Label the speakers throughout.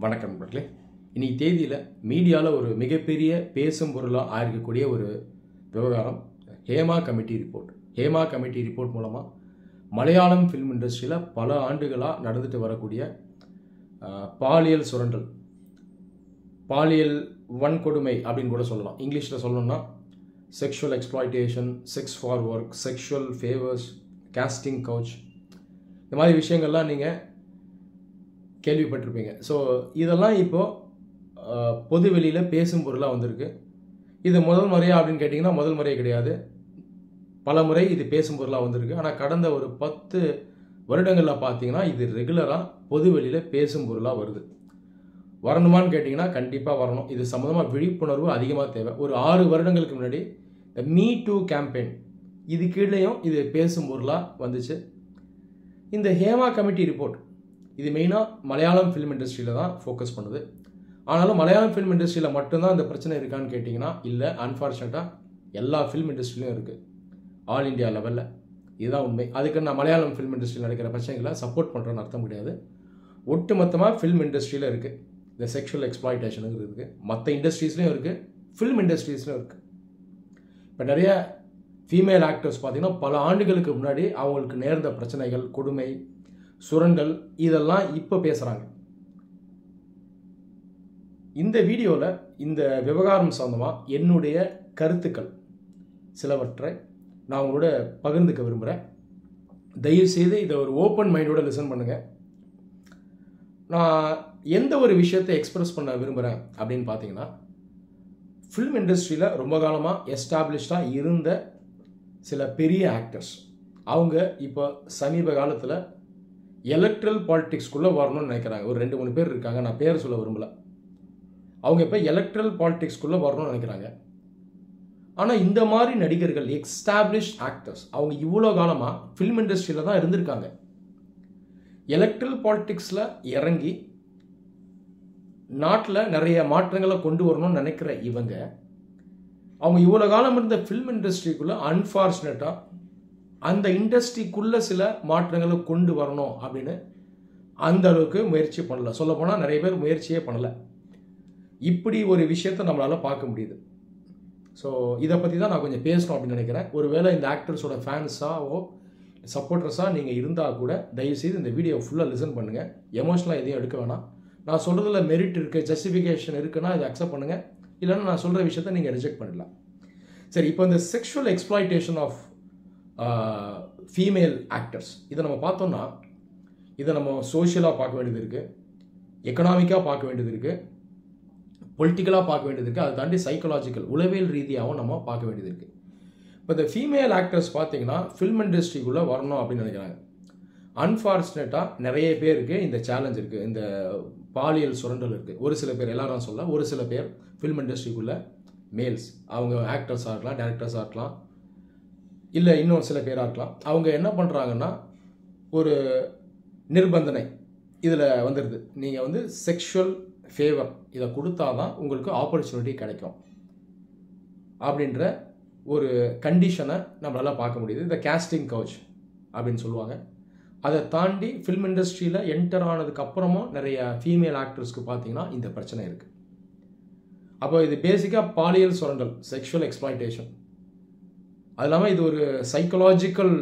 Speaker 1: வணக்கம் நண்பர்களே. இன்னைக்கு தேதியில் மீடியாவில் ஒரு மிகப்பெரிய பேசும் பொருளாக ஆயிருக்கக்கூடிய ஒரு விவகாரம் Hema committee report. Hema committee report மூலமாக மலையாளம் ஃபிலிம் இண்டஸ்ட்ரியில் பல ஆண்டுகளாக நடந்துட்டு வரக்கூடிய பாலியல் சுரண்டல், பாலியல் வன்கொடுமை அப்படின்னு கூட சொல்லலாம். இங்கிலீஷில் சொல்லணும்னா sexual exploitation, sex for work, sexual favours, casting couch, இந்த மாதிரி விஷயங்கள்லாம் நீங்கள் கேள்விப்பட்டிருப்பீங்க. ஸோ இதெல்லாம் இப்போது பொது வெளியில் பேசும் பொருளாக வந்திருக்கு. இது முதல் முறையா அப்படின்னு கேட்டிங்கன்னா முதல் முறை கிடையாது. பல முறை இது பேசும் பொருளாக வந்திருக்கு. ஆனால் கடந்த ஒரு 10 வருடங்களில் பார்த்தீங்கன்னா இது ரெகுலராக பொது வெளியில் பேசும் பொருளாக வருது. வரணுமான்னு கேட்டிங்கன்னா கண்டிப்பாக வரணும். இது சம்மந்தமாக விழிப்புணர்வு அதிகமாக தேவை. ஒரு 6 வருடங்களுக்கு முன்னாடி இந்த மீ டூ கேம்பெயின் இது கீழேயும் இது பேசும் பொருளாக வந்துச்சு. இந்த ஹேமா கமிட்டி ரிப்போர்ட் இது மெயினாக மலையாளம் ஃபிலிம் இண்டஸ்ட்ரியில் தான் ஃபோக்கஸ் பண்ணுது. ஆனாலும் மலையாளம் ஃபிலிம் இண்டஸ்ட்ரியில் மட்டும்தான் இந்த பிரச்சனை இருக்கான்னு கேட்டிங்கன்னா இல்லை. அன்ஃபார்ச்சுனேட்டாக எல்லா ஃபிலிம் இண்டஸ்ட்ரியிலும் இருக்குது, ஆல் இண்டியா லெவலில். இதுதான் உண்மை. அதுக்கு நான் மலையாளம் ஃபிலிம் இண்டஸ்ட்ரியில் நடக்கிற பிரச்சனைகளை சப்போர்ட் பண்ணுறேன்னு அர்த்தம் கிடையாது. ஒட்டுமொத்தமாக ஃபிலிம் இண்டஸ்ட்ரியில் இருக்குது இந்த செக்ஷுவல் எக்ஸ்ப்ளாய்டேஷனுங்கிறது இருக்குது. மற்ற இண்டஸ்ட்ரீஸ்லையும் இருக்குது, ஃபிலிம் இண்டஸ்ட்ரீஸ்லையும் இருக்குது. இப்போ நிறைய ஃபீமேல் ஆக்டர்ஸ் பார்த்திங்கன்னா பல ஆண்டுகளுக்கு முன்னாடி அவங்களுக்கு நேர்ந்த பிரச்சனைகள், கொடுமை, சுரண்டல் இதெல்லாம் இப்போ பேசுகிறாங்க. இந்த வீடியோவில் இந்த விவகாரம் சம்பந்தமாக என்னுடைய கருத்துக்கள் சிலவற்றை நான் உங்களோட பகிர்ந்துக்க விரும்புகிறேன். தயவுசெய்து இதை ஒரு ஓப்பன் மைண்டோட லிசன் பண்ணுங்கள். நான் எந்த ஒரு விஷயத்தை எக்ஸ்பிரஸ் பண்ண விரும்புகிறேன் அப்படின்னு பார்த்தீங்கன்னா, ஃபிலிம் இண்டஸ்ட்ரியில் ரொம்ப காலமாக எஸ்டாப்ளிஷ்டாக இருந்த சில பெரிய ஆக்டர்ஸ் அவங்க இப்போ சமீப காலத்தில் எலக்ட்ரல் பாலிடிக்ஸ்குள்ளே வரணும்னு நினைக்கிறாங்க. ஒரு 2-3 பேர் இருக்காங்க, நான் பேர் சொல்ல விரும்பல. அவங்க இப்போ எலக்ட்ரல் பாலிடிக்ஸ்குள்ளே வரணும்னு நினைக்கிறாங்க. ஆனால் இந்த மாதிரி நடிகர்கள், எஸ்டாப்ளிஷ்ட் ஆக்டர்ஸ், அவங்க இவ்வளோ காலமாக ஃபிலிம் இண்டஸ்ட்ரியில் தான் இருந்திருக்காங்க. எலக்ட்ரல் பாலிடிக்ஸில் இறங்கி நாட்டில் நிறைய மாற்றங்களை கொண்டு வரணும்னு நினைக்கிற இவங்க, அவங்க இவ்வளோ காலம் இருந்த ஃபிலிம் இண்டஸ்ட்ரிக்குள்ளே அன்ஃபார்ச்சுனேட்டாக அந்த இண்டஸ்ட்ரிக்குள்ளே சில மாற்றங்களை கொண்டு வரணும் அப்படின்னு அந்த அளவுக்கு முயற்சி பண்ணலை. சொல்லப்போனால் நிறைய பேர் முயற்சியே பண்ணலை. இப்படி ஒரு விஷயத்தை நம்மளால் பார்க்க முடியுது. ஸோ இதை பற்றி தான் நான் கொஞ்சம் பேசணும் அப்படின்னு நினைக்கிறேன். ஒருவேளை இந்த ஆக்டர்ஸோட ஃபேன்ஸாவோ சப்போர்ட்டர்ஸாக நீங்கள் இருந்தால் கூட தயவுசெய்து இந்த வீடியோ ஃபுல்லாக லிசன் பண்ணுங்கள். எமோஷனலாக எதையும் எடுக்க வேணாம். நான் சொல்கிறதுல மெரிட் இருக்குது, ஜஸ்டிஃபிகேஷன் இருக்குன்னா இதை அக்செப்ட் பண்ணுங்கள். இல்லைன்னா நான் சொல்கிற விஷயத்தை நீங்கள் ரிஜெக்ட் பண்ணிடலாம். சரி, இப்போ இந்த sexual exploitation of female actors இதை நம்ம பார்த்தோம்னா, இதை நம்ம சோஷியலாக பார்க்க வேண்டியது இருக்குது, எக்கனாமிக்காக பார்க்க வேண்டியது இருக்குது, பொலிட்டிக்கலாக பார்க்க வேண்டியது இருக்குது. அதை தாண்டி சைக்கலாஜிக்கல், உளவியல் ரீதியாகவும் நம்ம பார்க்க வேண்டியது இருக்குது. இப்போ இந்த ஃபீமேல் ஆக்டர்ஸ் பார்த்தீங்கன்னா ஃபிலிம் இண்டஸ்ட்ரிக்குள்ளே வரணும் அப்படின்னு நினைக்கிறாங்க. அன்ஃபார்ச்சுனேட்டாக நிறைய பேருக்கு இந்த சேலஞ்ச் இருக்குது, இந்த பாலியல் சுரண்டல் இருக்குது. ஒரு சில பேர், எல்லாரும் சொல்ல, ஒரு சில பேர் ஃபிலிம் இண்டஸ்ட்ரிக்குள்ளே மேல்ஸ், அவங்க ஆக்டர்ஸாக இருக்கலாம், டேரக்டர்ஸாக இருக்கலாம், இல்லை இன்னும் சில பேராக இருக்கலாம். அவங்க என்ன பண்ணுறாங்கன்னா ஒரு நிர்பந்தனை இதில் வந்துடுது. நீங்கள் வந்து செக்ஷுவல் ஃபேவர் இதை கொடுத்தா தான் உங்களுக்கு ஆப்பர்ச்சுனிட்டி கிடைக்கும் அப்படின்ற ஒரு கண்டிஷனை நம்மளால் பார்க்க முடியுது. இந்த காஸ்டிங் கவுச் அப்படின்னு சொல்லுவாங்க. அதை தாண்டி ஃபிலிம் இண்டஸ்ட்ரியில் என்டர் ஆனதுக்கு அப்புறமும் நிறைய ஃபீமேல் ஆக்டர்ஸ்க்கு பார்த்தீங்கன்னா இந்த பிரச்சனை இருக்குது. அப்போ இது பேசிக்காக பாலியல் சுரண்டல், செக்ஷுவல் எக்ஸ்ப்ளாய்டேஷன். அது இல்லாமல் இது ஒரு சைக்கலாஜிக்கல்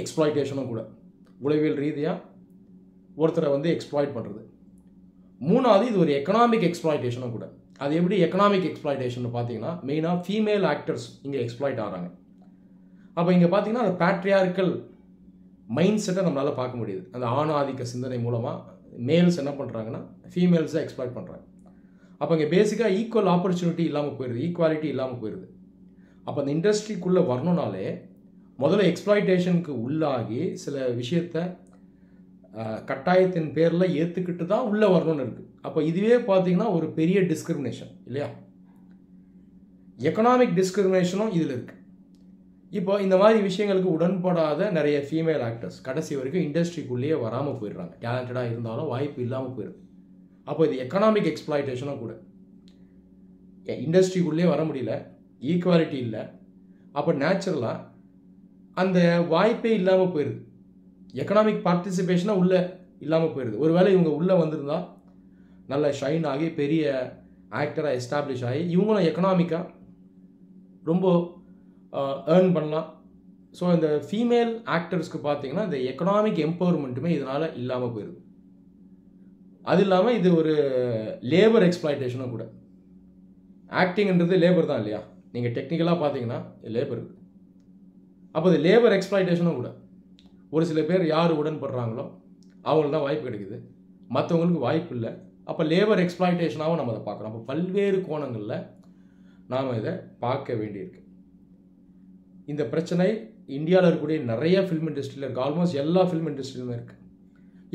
Speaker 1: எக்ஸ்ப்ளாய்டேஷனும் கூட, உளவியல் ரீதியாக ஒருத்தரை வந்து எக்ஸ்ப்ளாய்ட் பண்ணுறது. மூணாவது இது ஒரு எக்கனாமிக் எக்ஸ்ப்ளாய்டேஷனும் கூட. அது எப்படி எக்கனாமிக் எக்ஸ்ப்ளாய்டேஷன் பார்த்தீங்கன்னா, மெயினாக ஃபீமேல் ஆக்டர்ஸ் இங்கே எக்ஸ்ப்ளாய்ட் ஆகிறாங்க. அப்போ இங்கே பார்த்தீங்கன்னா அந்த பேட்ரியார்க்கல் மைண்ட் செட்டை நம்மளால் பார்க்க முடியுது. அந்த ஆணாதிக்க சிந்தனை மூலமாக மேல்ஸ் என்ன பண்ணுறாங்கன்னா ஃபீமேல்ஸை எக்ஸ்ப்ளாய்ட் பண்ணுறாங்க. அப்போ இங்கே பேசிக்காக ஈக்குவல் ஆப்பர்ச்சுனிட்டி இல்லாமல் போயிடுது, ஈக்குவாலிட்டி இல்லாமல் போயிடுது. அப்போ அந்த இண்டஸ்ட்ரிக்குள்ளே வரணுனாலே முதல்ல எக்ஸ்ப்ளாய்டேஷனுக்கு உள்ளாகி சில விஷயத்தை கட்டாயத்தின் பேரில் ஏற்றுக்கிட்டு தான் உள்ளே வரணும்னு இருக்குது. அப்போ இதுவே பார்த்தீங்கன்னா ஒரு பெரிய டிஸ்கிரிமினேஷன் இல்லையா? எக்கனாமிக் டிஸ்கிரிமினேஷனும் இதில் இருக்குது. இப்போ இந்த மாதிரி விஷயங்களுக்கு உடன்படாத நிறைய ஃபீமேல் ஆக்டர்ஸ் கடைசி வரைக்கும் இண்டஸ்ட்ரிக்குள்ளேயே வராமல் போயிடுறாங்க. டேலண்டடாக இருந்தாலும் வாய்ப்பு இல்லாமல் போயிடுது. அப்போ இது எக்கனாமிக் எக்ஸ்ப்ளாய்டேஷனும் கூட. இண்டஸ்ட்ரிக்குள்ளேயே வர முடியல, ஈக்குவாலிட்டி இல்லை. அப்போ நேச்சுரலாக அந்த வாய்ப்பே இல்லாமல் போயிடுது. எக்கனாமிக் பார்ட்டிசிபேஷனாக உள்ளே இல்லாமல் போயிடுது. ஒருவேளை இவங்க உள்ளே வந்திருந்தா நல்ல ஷைன் ஆகி பெரிய ஆக்டராக எஸ்டாப்ளிஷ் ஆகி இவங்களும் எக்கனாமிக்காக ரொம்ப ஏர்ன் பண்ணலாம். ஸோ இந்த ஃபீமேல் ஆக்டர்ஸ்க்கு பார்த்தீங்கன்னா இந்த எக்கனாமிக் எம்பவர்மெண்ட்டுமே இதனால் இல்லாமல் போயிடுது. அது இல்லாமல் இது ஒரு லேபர் எக்ஸ்ப்ளாய்டேஷனும் கூட. ஆக்டிங்ன்றது லேபர் தான் இல்லையா? நீங்கள் டெக்னிக்கலாக பார்த்தீங்கன்னா லேபர் இருக்குது. அப்போ இது லேபர் எக்ஸ்ப்ளாய்டேஷனும் கூட. ஒரு சில பேர் யார் உடன்படுறாங்களோ அவங்களுக்கு தான் வாய்ப்பு கிடைக்குது, மற்றவங்களுக்கு வாய்ப்பு இல்லை. அப்போ லேபர் எக்ஸ்ப்ளாய்டேஷனாகவும் நம்ம அதை பார்க்குறோம். அப்போ பல்வேறு கோணங்களில் நாம் இதை பார்க்க வேண்டியிருக்கு. இந்த பிரச்சனை இந்தியாவில் இருக்கக்கூடிய நிறைய ஃபிலிம் இண்டஸ்ட்ரியில் இருக்குது. ஆல்மோஸ்ட் எல்லா ஃபிலிம் இண்டஸ்ட்ரியிலுமே இருக்குது.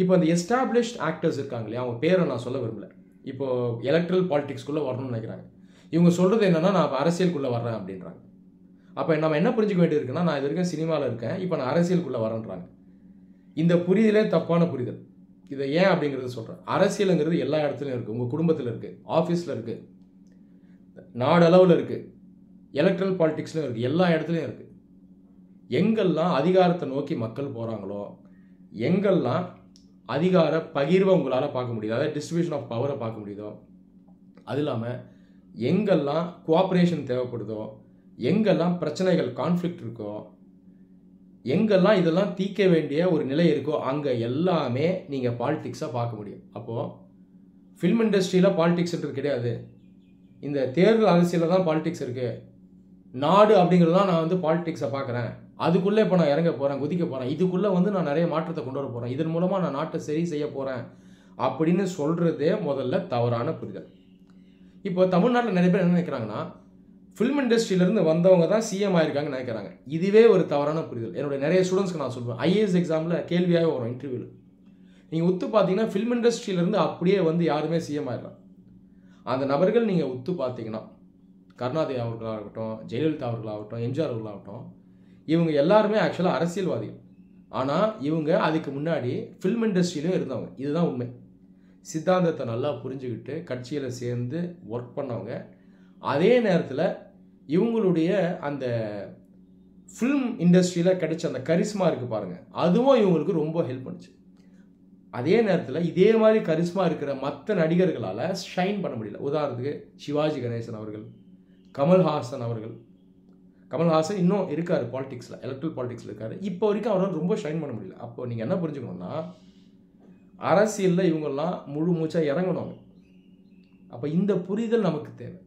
Speaker 1: இப்போ அந்த எஸ்டாப்ளிஷ்ட் ஆக்டர்ஸ் இருக்காங்க இல்லையா, அவங்க பேரை நான் சொல்ல விரும்பல. இப்போது எலக்ட்ரல் பாலிடிக்ஸ்குள்ளே வரணும்னு நினைக்கிறாங்க. இவங்க சொல்கிறது என்னென்னா, நான் இப்போ அரசியலுக்குள்ளே வர்றேன் அப்படின்றாங்க. அப்போ நம்ம என்ன புரிஞ்சுக்க வேண்டியிருக்குன்னா, நான் இது வரைக்கும் சினிமாவில் இருக்கேன், இப்போ நான் அரசியலுக்குள்ளே வரேன்றாங்க. இந்த புரிதலே தப்பான புரிதல். இதை ஏன் அப்படிங்கிறது சொல்கிறேன். அரசியலுங்கிறது எல்லா இடத்துலையும் இருக்குது. உங்கள் குடும்பத்தில் இருக்குது, ஆஃபீஸில் இருக்குது, நாடளவில் இருக்குது, எலக்ட்ரல் பாலிடிக்ஸ்லையும் இருக்குது, எல்லா இடத்துலையும் இருக்குது. எங்கெல்லாம் அதிகாரத்தை நோக்கி மக்கள் போகிறாங்களோ, எங்கெல்லாம் அதிகார பகிர்வை உங்களால் பார்க்க முடியுதோ, அதாவது டிஸ்ட்ரிபியூஷன் ஆஃப் பவரை பார்க்க முடியுதோ, அது இல்லாமல் எங்கெல்லாம் கோஆப்ரேஷன் தேவைப்படுதோ, எங்கெல்லாம் பிரச்சனைகள் கான்ஃப்ளிக்ட் இருக்கோ, எங்கெல்லாம் இதெல்லாம் தீர்க்க வேண்டிய ஒரு நிலை இருக்கோ, அங்கே எல்லாமே நீங்கள் பாலிடிக்ஸாக பார்க்க முடியும். அப்போது ஃபில்ம் இண்டஸ்ட்ரியில் பாலிடிக்ஸ்ன்றது கிடையாது. இந்த தேர்தல் அரசியலில் தான் பாலிடிக்ஸ் இருக்குது. நாடு அப்படிங்கிறதுலாம் நான் பாலிடிக்ஸை பார்க்குறேன், அதுக்குள்ளே இப்போ நான் இறங்க போகிறேன், குதிக்க போகிறேன், இதுக்குள்ளே நான் நிறைய மாற்றத்தை கொண்டு வர போகிறேன், இதன் மூலமாக நான் நாட்டை சரி செய்ய போகிறேன் அப்படின்னு சொல்கிறதே முதல்ல தவறான புரிதல். இப்போ தமிழ்நாட்டில் நிறைய பேர் என்ன நினைக்கிறாங்கன்னா, ஃபிலிம் இண்டஸ்ட்ரியிலேருந்து வந்தவங்க தான் சிஎம் ஆயிருக்காங்கன்னு நினைக்கிறாங்க. இதுவே ஒரு தவறான புரிதல். என்னுடைய நிறைய ஸ்டூடெண்ட்ஸ்க்கு நான் சொல்லுவேன், ஐஏஎஸ் எக்ஸாமில் கேள்வியாகவே வரும் இன்டர்வியூவில். நீங்கள் உத்து பார்த்தீங்கன்னா ஃபிலிம் இண்டஸ்ட்ரியிலேருந்து அப்படியே யாருமே சிஎம் ஆயிடலாம். அந்த நபர்கள் நீங்கள் உத்து பார்த்தீங்கன்னா கருணாநிதி அவர்களாகட்டும், ஜெயலலிதா அவர்களாகட்டும், எம்ஜிஆர் அவர்களாகட்டும், இவங்க எல்லாருமே ஆக்சுவலாக அரசியல்வாதிகள். ஆனால் இவங்க அதுக்கு முன்னாடி ஃபில்ம் இண்டஸ்ட்ரியிலும் இருந்தவங்க. இதுதான் உண்மை. சித்தாந்தத்தை நல்லா புரிஞ்சுக்கிட்டு கட்சியில் சேர்ந்து ஒர்க் பண்ணவங்க. அதே நேரத்தில் இவங்களுடைய அந்த ஃபில்ம் இண்டஸ்ட்ரியில் கிடைச்ச அந்த கரிஸ்மா இருக்குது பாருங்கள், அதுவும் இவங்களுக்கு ரொம்ப ஹெல்ப் பண்ணுச்சு. அதே நேரத்தில் இதே மாதிரி கரிஸ்மா இருக்கிற மற்ற நடிகர்களால் ஷைன் பண்ண முடியல. உதாரணத்துக்கு சிவாஜி கணேசன் அவர்கள், கமல்ஹாசன் அவர்கள். கமல்ஹாசன் இன்னும் இருக்கார் பாலிடிக்ஸில், எலக்ட்ரல் பாலிடிக்ஸில் இருக்கார். இப்போ வரைக்கும் அவரால் ரொம்ப ஷைன் பண்ண முடியல. அப்போ நீங்கள் என்ன புரிஞ்சுக்கணுன்னா, அரசியலில் இவங்கெல்லாம் முழு மூச்சாக இறங்கணும். அப்போ இந்த புரிதல் நமக்கு தேவை.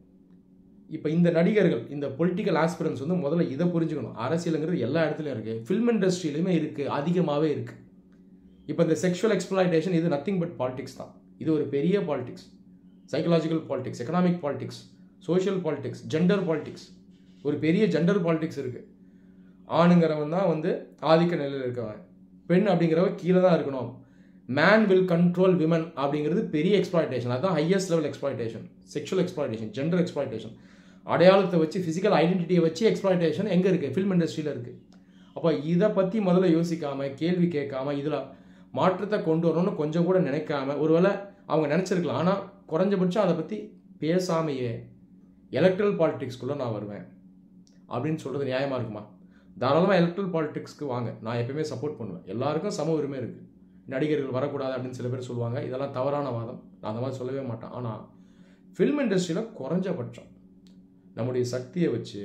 Speaker 1: இப்போ இந்த நடிகர்கள், இந்த பொலிட்டிக்கல் ஆஸ்பிரன்ஸ் முதல்ல இதை புரிஞ்சுக்கணும். அரசியலுங்கிறது எல்லா இடத்துலையும் இருக்குது, ஃபில்ம் இண்டஸ்ட்ரியிலுமே இருக்குது, அதிகமாகவே இருக்குது. இப்போ இந்த செக்ஷுவல் எக்ஸ்ப்ளாய்டேஷன் இது நத்திங் பட் பாலிடிக்ஸ் தான். இது ஒரு பெரிய politics. Psychological politics, economic politics, social politics, gender politics. ஒரு பெரிய ஜெண்டர் பாலிடிக்ஸ் இருக்குது. ஆணுங்கிறவன் தான் ஆதிக்க நிலையில் இருக்கவன், பெண் அப்படிங்கிறவன் கீழே தான் இருக்கணும். மேன் வில் கண்ட்ரோல் விமன் அப்படிங்கிறது பெரிய எக்ஸ்ப்ளாய்டேஷன். அதுதான் highest level exploitation. Sexual exploitation, gender exploitation, அடையாளத்தை வச்சு, ஃபிசிக்கல் ஐடென்டிட்டியை வச்சு எக்ஸ்ப்ளாய்டேஷன் எங்கே இருக்குது? ஃபில்ம் இண்டஸ்ட்ரியில் இருக்குது. அப்போ இதை பற்றி முதல்ல யோசிக்காமல், கேள்வி கேட்காமல், இதில் மாற்றத்தை கொண்டு வரணும்னு கொஞ்சம் கூட நினைக்காம, ஒருவேளை அவங்க நினச்சிருக்கலாம், ஆனால் குறைஞ்சபட்சம் அதை பற்றி பேசாமையே எலக்ட்ரல் பாலிடிக்ஸ்குள்ளே நான் வருவேன் அப்படின்னு சொல்கிறது நியாயமாக இருக்குமா? தாராளமாக எலக்ட்ரல் பாலிடிக்ஸ்க்கு வாங்க, நான் எப்பயுமே சப்போர்ட் பண்ணுவேன். எல்லாருக்கும் சம உரிமை இருக்குது. நடிகர்கள் வரக்கூடாது அப்படின்னு சில பேர் சொல்லுவாங்க, இதெல்லாம் தவறான வாதம். நான் அந்த மாதிரி சொல்லவே மாட்டேன். ஆனால் ஃபில்ம் இண்டஸ்ட்ரியில் குறைஞ்சபட்சம் நம்முடைய சக்தியை வச்சு,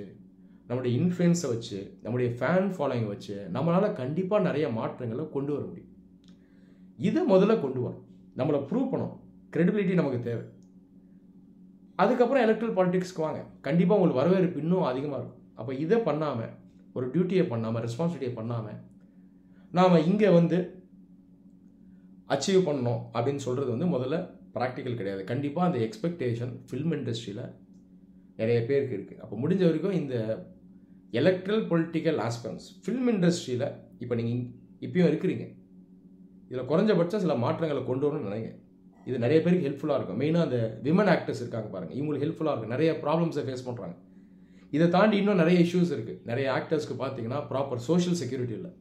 Speaker 1: நம்முடைய இன்ஃப்ளூயன்ஸை வச்சு, நம்முடைய ஃபேன் ஃபாலோயிங்கை வச்சு நம்மளால் கண்டிப்பாக நிறைய மாற்றங்களை கொண்டு வர முடியும். இதை முதல்ல கொண்டு வரும், நம்மளை ப்ரூவ் பண்ணணும். கிரெடிபிலிட்டி நமக்கு தேவை. அதுக்கப்புறம் எலக்ட்ரல் பாலிடிக்ஸ்க்கு வாங்க, கண்டிப்பாக உங்களுக்கு வரவேற்பு இன்னும் அதிகமாக இருக்கும். அப்போ இதை பண்ணாமல், ஒரு டியூட்டியை பண்ணாமல், ரெஸ்பான்சிபிலிட்டியை பண்ணாமல் நாம் இங்கே அச்சீவ் பண்ணணும் அப்படின்னு சொல்கிறது முதல்ல ப்ராக்டிக்கல் கிடையாது. கண்டிப்பாக அந்த எக்ஸ்பெக்டேஷன் ஃபில்ம் இண்டஸ்ட்ரியில் நிறைய பேருக்கு இருக்குது. அப்போ முடிஞ்ச வரைக்கும் இந்த எலக்ட்ரல் பொலிட்டிக்கல் ஆஸ்பெக்ட்ஸ் ஃபில்ம் இண்டஸ்ட்ரியில் இப்போ நீங்கள் இப்பயும் இருக்கிறீங்க, இதில் குறைஞ்சபட்சம் சில மாற்றங்களை கொண்டு வரணும்னு நினைங்க. இது நிறைய பேருக்கு ஹெல்ப்ஃபுல்லாக இருக்கும். மெயினாக அந்த விமன் ஆக்டர்ஸ் இருக்காங்க பாருங்கள், இவங்களுக்கு ஹெல்ப்ஃபுல்லாக இருக்கும். நிறைய ப்ராப்ளம்ஸை ஃபேஸ் பண்ணுறாங்க. இதை தாண்டி இன்னும் நிறைய இஷ்யூஸ் இருக்குது. நிறைய ஆக்டர்ஸ்க்கு பார்த்தீங்கன்னா ப்ராப்பர் சோஷியல் செக்யூரிட்டி இல்லை.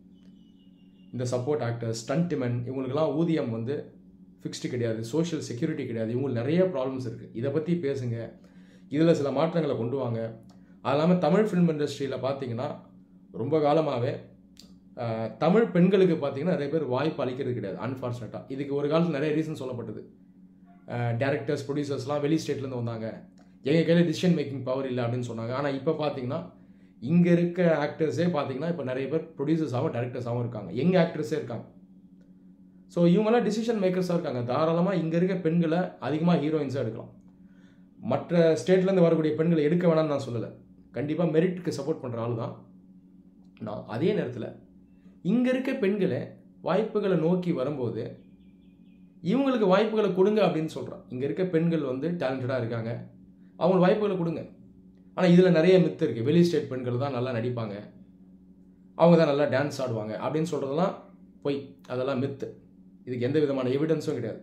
Speaker 1: இந்த சப்போர்ட் ஆக்டர்ஸ், ஸ்டண்ட்மென், இவங்களுக்கெல்லாம் ஊதியம் ஃபிக்ஸ்டு கிடையாது, சோஷியல் செக்யூரிட்டி கிடையாது. இவங்களுக்கு நிறைய ப்ராப்ளம்ஸ் இருக்குது. இதை பற்றி பேசுங்க, இதில் சில மாற்றங்களை கொண்டு வாங்க. அது இல்லாமல் தமிழ் ஃபிலிம் இண்டஸ்ட்ரியில் பார்த்தீங்கன்னா ரொம்ப காலமாகவே தமிழ் பெண்களுக்கு பார்த்தீங்கன்னா நிறைய பேர் வாய்ப்பு அளிக்கிறது கிடையாது அன்ஃபார்ச்சுனேட்டாக. இதுக்கு ஒரு காலத்தில் நிறைய ரீசன் சொல்லப்பட்டது. டேரக்டர்ஸ் ப்ரொடியூசர்ஸ்லாம் வெளி ஸ்டேட்லேருந்து வந்தாங்க, எங்கள் கையில் டிசிஷன் மேக்கிங் பவர் இல்லை அப்படின்னு சொன்னாங்க. ஆனால் இப்போ பார்த்தீங்கன்னா இங்கே இருக்க ஆக்டர்ஸே பார்த்தீங்கன்னா இப்போ நிறைய பேர் ப்ரொடியூசர்ஸாகவும் டேரக்டர்ஸாகவும் இருக்காங்க, எங்கள் ஆக்டர்ஸே இருக்காங்க. ஸோ இவங்கெல்லாம் டிசிஷன் மேக்கர்ஸாக இருக்காங்க. தாராளமாக இங்கே இருக்க பெண்களை அதிகமாக ஹீரோயின்ஸாக எடுக்கலாம். மற்ற ஸ்டேட்லேருந்து வரக்கூடிய பெண்களை எடுக்க வேணாம்னு நான் சொல்லலை, கண்டிப்பாக மெரிட்டுக்கு சப்போர்ட் பண்ணுற ஆள் தான் நான். அதே நேரத்தில் இங்கே இருக்க பெண்களை வாய்ப்புகளை நோக்கி வரும்போது இவங்களுக்கு வாய்ப்புகளை கொடுங்க அப்படின்னு சொல்கிறேன். இங்கே இருக்க பெண்கள் வந்து டேலண்டடாக இருக்காங்க, அவங்களுக்கு வாய்ப்புகளை கொடுங்க. ஆனால் இதில் நிறைய மித்து இருக்குது. வெளி ஸ்டேட் பெண்கள் தான் நல்லா நடிப்பாங்க, அவங்க தான் நல்லா டான்ஸ் ஆடுவாங்க அப்படின்னு சொல்கிறதெல்லாம் பொய், அதெல்லாம் மித்து. இதுக்கு எந்த விதமான எவிடன்ஸும் கிடையாது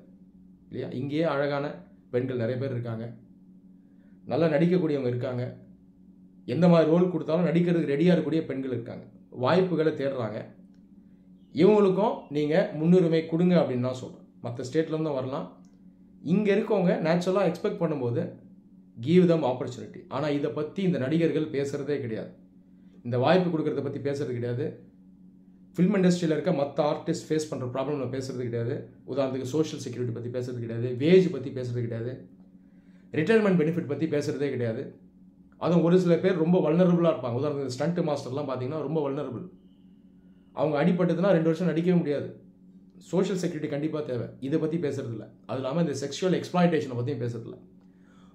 Speaker 1: இல்லையா? இங்கேயே அழகான பெண்கள் நிறைய பேர் இருக்காங்க, நல்லா நடிக்கக்கூடியவங்க இருக்காங்க, எந்த மாதிரி ரோல் கொடுத்தாலும் நடிக்கிறதுக்கு ரெடியாக இருக்கக்கூடிய பெண்கள் இருக்காங்க, வாய்ப்புகளை தேடுறாங்க. இவங்களுக்கும் நீங்கள் முன்னுரிமை கொடுங்க அப்படின்னு தான் சொல்கிறேன். மற்ற ஸ்டேட்லேருந்தும் வரலாம், இங்கே இருக்கவங்க நேச்சுரலாக எக்ஸ்பெக்ட் பண்ணும்போது கிவ் தம் ஆப்பர்ச்சுனிட்டி. ஆனால் இதை பற்றி இந்த நடிகர்கள் பேசுகிறதே கிடையாது, இந்த வாய்ப்பு கொடுக்கறத பற்றி பேசுகிறது கிடையாது. ஃபில்ம் இண்டஸ்ட்ரியில் இருக்க மற்ற ஆர்டிஸ்ட் ஃபேஸ் பண்ணுற ப்ராப்ளம் பேசுகிறது கிடையாது. உதாரணத்துக்கு சோஷியல் செக்யூரிட்டி பற்றி பேசுறது கிடையாது, வேஜ் பற்றி பேசுறது கிடையாது, ரிட்டையர்மெண்ட் பெனிஃபிட் பற்றி பேசுகிறதே கிடையாது. அதுவும் ஒரு சில பேர் ரொம்ப வல்னரபுளாக இருப்பாங்க. உதாரணத்துக்கு ஸ்டண்ட் மாஸ்டர்லாம் பார்த்தீங்கன்னா ரொம்ப வல்னரபுள், அவங்க அடிப்பட்டதுன்னா 2 வருஷம் நடிக்கவே முடியாது. சோஷியல் செக்யூரிட்டி கண்டிப்பாக தேவை, இதை பற்றி பேசுறதில்ல. அது இல்லாமல் இந்த செக்ஷுவல் எக்ஸ்ப்ளாய்டேஷனை பற்றியும் பேசுறதில்ல.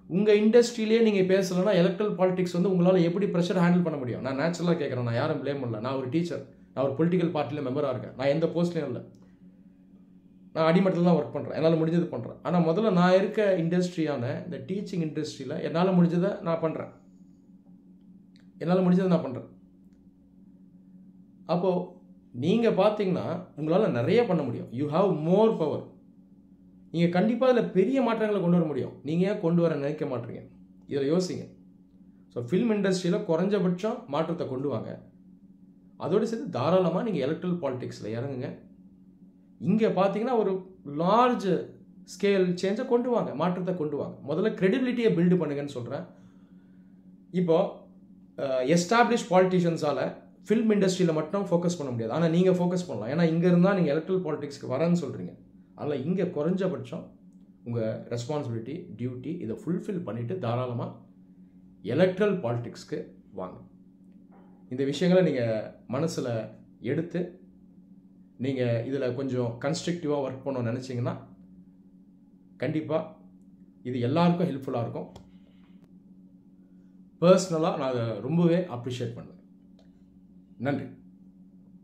Speaker 1: உங்கள் இண்டஸ்ட்ரியிலே நீங்கள் பேசலைன்னா எலக்ட்ரல் பாலிடிக்ஸ் வந்து உங்களால் எப்படி ப்ரெஷர் ஹேண்டில் பண்ண முடியும்? நான் நேச்சுரலாக கேட்குறேன், நான் யாரும் ப்ளேம் பண்ணல. நான் ஒரு டீச்சர், நான் ஒரு பொலிட்டிக்கல் பார்ட்டியில் மெம்பராக இருக்கேன், நான் எந்த போஸ்ட்லேயும் இல்லை, நான் அடிமட்டத்தில் தான் ஒர்க் பண்ணுறேன், என்னால் முடிஞ்சது பண்ணுறேன். ஆனால் முதல்ல நான் இருக்க இண்டஸ்ட்ரியான இந்த டீச்சிங் இண்டஸ்ட்ரியில் என்னால் முடிஞ்சதை நான் பண்ணுறேன், என்னால் முடிஞ்சதை நான் பண்ணுறேன். அப்போது நீங்கள் பார்த்தீங்கன்னா உங்களால் நிறைய பண்ண முடியும். You have more power. நீங்கள் கண்டிப்பாக இதில் பெரிய மாற்றங்களை கொண்டு வர முடியும். நீங்கள் ஏன் கொண்டு வர நினைக்க மாட்டீங்க? இதில் யோசிங்க. ஸோ ஃபில்ம் இண்டஸ்ட்ரியில் குறைஞ்சபட்சம் மாற்றத்தை கொண்டு வாங்க. அதோடு சேர்த்து தாராளமாக நீங்கள் எலக்ட்ரல் பாலிடிக்ஸில் இறங்குங்க. இங்கே பார்த்தீங்கன்னா ஒரு லார்ஜ் ஸ்கேல் சேஞ்சை கொண்டு வாங்க, மாற்றத்தை கொண்டு வாங்க. முதல்ல கிரெடிபிலிட்டியை பில்டு பண்ணுங்கன்னு சொல்கிறேன். இப்போது எஸ்டாப்ளிஷ் பாலிட்டிஷியன்ஸால் ஃபில்ம் இண்டஸ்ட்ரியில் மட்டும் ஃபோக்கஸ் பண்ண முடியாது, ஆனால் நீங்கள் ஃபோக்கஸ் பண்ணலாம். ஏன்னா இங்கே இருந்தால் நீங்கள் எலக்ட்ரல் பாலிடிக்ஸ்க்கு வரேன்னு சொல்கிறீங்க. அதனால் இங்கே குறைஞ்சபட்சம் உங்கள் ரெஸ்பான்சிபிலிட்டி, டியூட்டி இதை ஃபுல்ஃபில் பண்ணிவிட்டு தாராளமாக எலக்ட்ரல் பாலிடிக்ஸ்க்கு வாங்க. இந்த விஷயங்களை நீங்கள் மனசில் எடுத்து நீங்கள் இதில் கொஞ்சம் கன்ஸ்ட்ரக்டிவாக ஒர்க் பண்ணணும்னு நினச்சிங்கன்னா கண்டிப்பாக இது எல்லாருக்கும் ஹெல்ப்ஃபுல்லாக இருக்கும். பர்சனலாக நான் அதை ரொம்பவே அப்ரிஷியேட் பண்ணுவேன். நன்றி.